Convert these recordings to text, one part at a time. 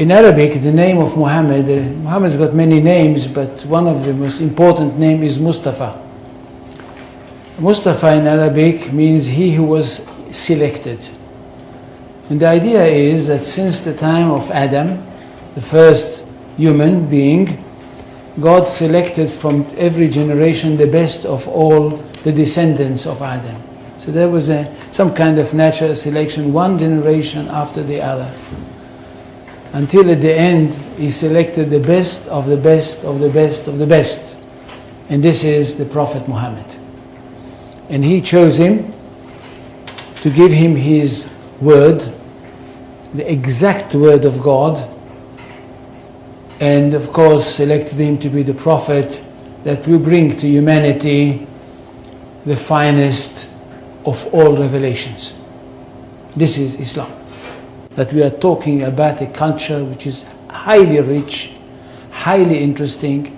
In Arabic, the name of Muhammad, Muhammad's got many names, but one of the most important name is Mustafa. Mustafa in Arabic means he who was selected. And the idea is that since the time of Adam, the first human being, God selected from every generation the best of all the descendants of Adam. So there was some kind of natural selection, one generation after the other. Until at the end, he selected the best of the best of the best of the best. And this is the Prophet Muhammad. And he chose him to give him his word, the exact word of God, and of course selected him to be the prophet that will bring to humanity the finest of all revelations. This is Islam. That we are talking about a culture which is highly rich, highly interesting,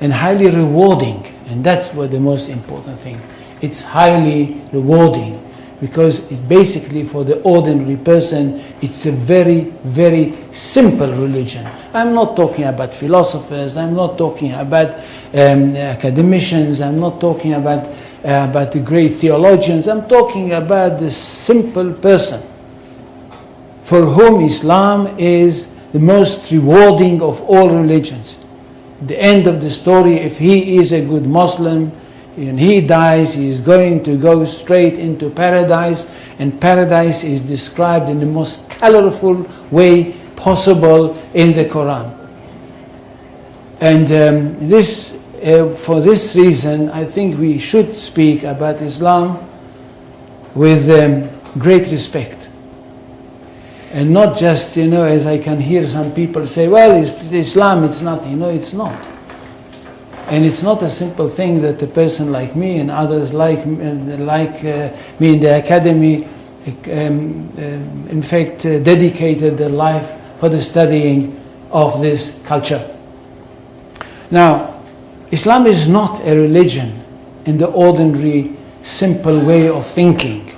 and highly rewarding. And that's what the most important thing. It's highly rewarding because it basically, for the ordinary person, it's a very, very simple religion. I'm not talking about philosophers, I'm not talking about academicians, I'm not talking about the great theologians, I'm talking about the simple person for whom Islam is the most rewarding of all religions. At the end of the story, if he is a good Muslim and he dies, he is going to go straight into paradise, and paradise is described in the most colorful way possible in the Quran. And for this reason, I think we should speak about Islam with great respect. And not just, as I can hear some people say, well, it's Islam, it's nothing. No, it's not. And it's not a simple thing that a person like me and others like me in the academy, in fact, dedicated their life for the studying of this culture. Now, Islam is not a religion in the ordinary, simple way of thinking.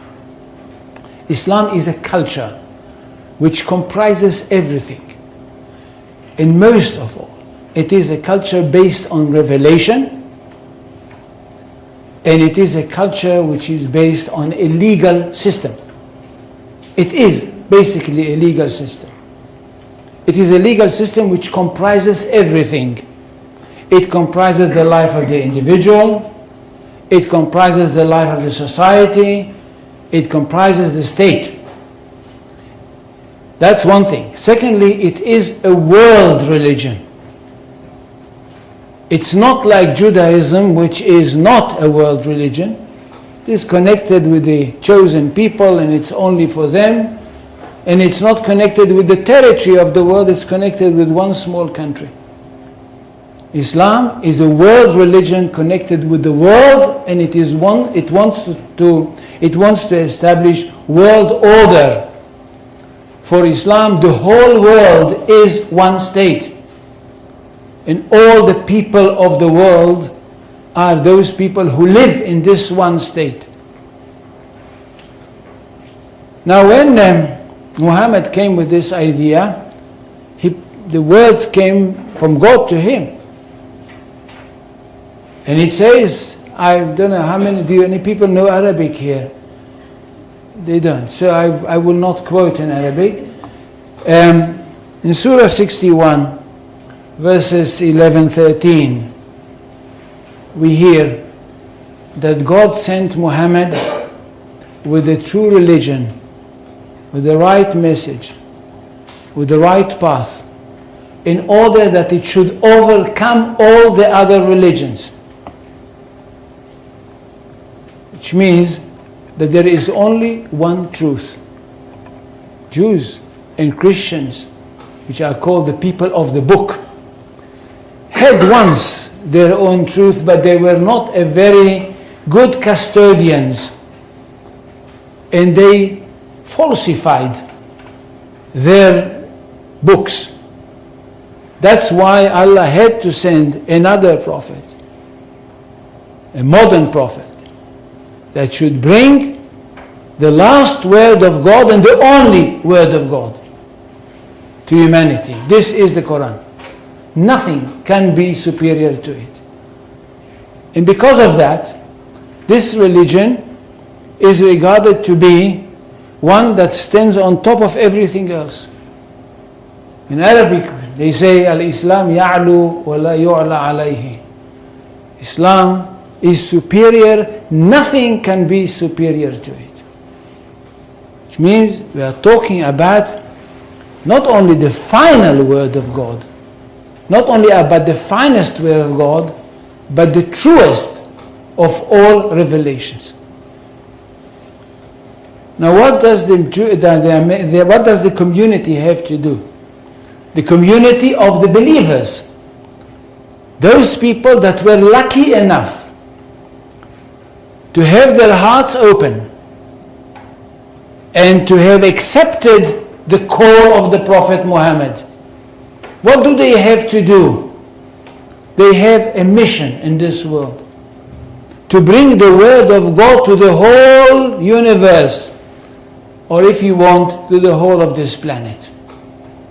Islam is a culture which comprises everything. And most of all, it is a culture based on revelation, and it is a culture which is based on a legal system. It is basically a legal system. It is a legal system which comprises everything. It comprises the life of the individual, it comprises the life of the society, it comprises the state. That's one thing. Secondly, it is a world religion. It's not like Judaism, which is not a world religion. It is connected with the chosen people and it's only for them. And it's not connected with the territory of the world, it's connected with one small country. Islam is a world religion connected with the world, and it wants to establish world order. For Islam, the whole world is one state. And all the people of the world are those people who live in this one state. Now when Muhammad came with this idea, the words came from God to him. And it says, I don't know how many, do any people know Arabic here? They don't. So I will not quote in Arabic. In Surah 61, verses 11-13, we hear that God sent Muhammad with the true religion, with the right message, with the right path, in order that it should overcome all the other religions. Which means that there is only one truth. Jews and Christians, which are called the people of the book, had once their own truth, but they were not a very good custodians, and they falsified their books. That's why Allah had to send another prophet, a modern prophet, that should bring the last word of God and the only word of God. to humanity. This is the Quran. Nothing can be superior to it. And because of that, this religion is regarded to be one that stands on top of everything else. In Arabic, they say, Al-Islam ya'lu wa la yu'la alayhi. Islam is superior, nothing can be superior to it. Which means we are talking about not only the final word of God, not only about the finest word of God, but the truest of all revelations. Now what does the community have to do? The community of the believers. Those people that were lucky enough to have their hearts open and to have accepted the call of the Prophet Muhammad. What do they have to do? They have a mission in this world. To bring the word of God to the whole universe. Or if you want, to the whole of this planet.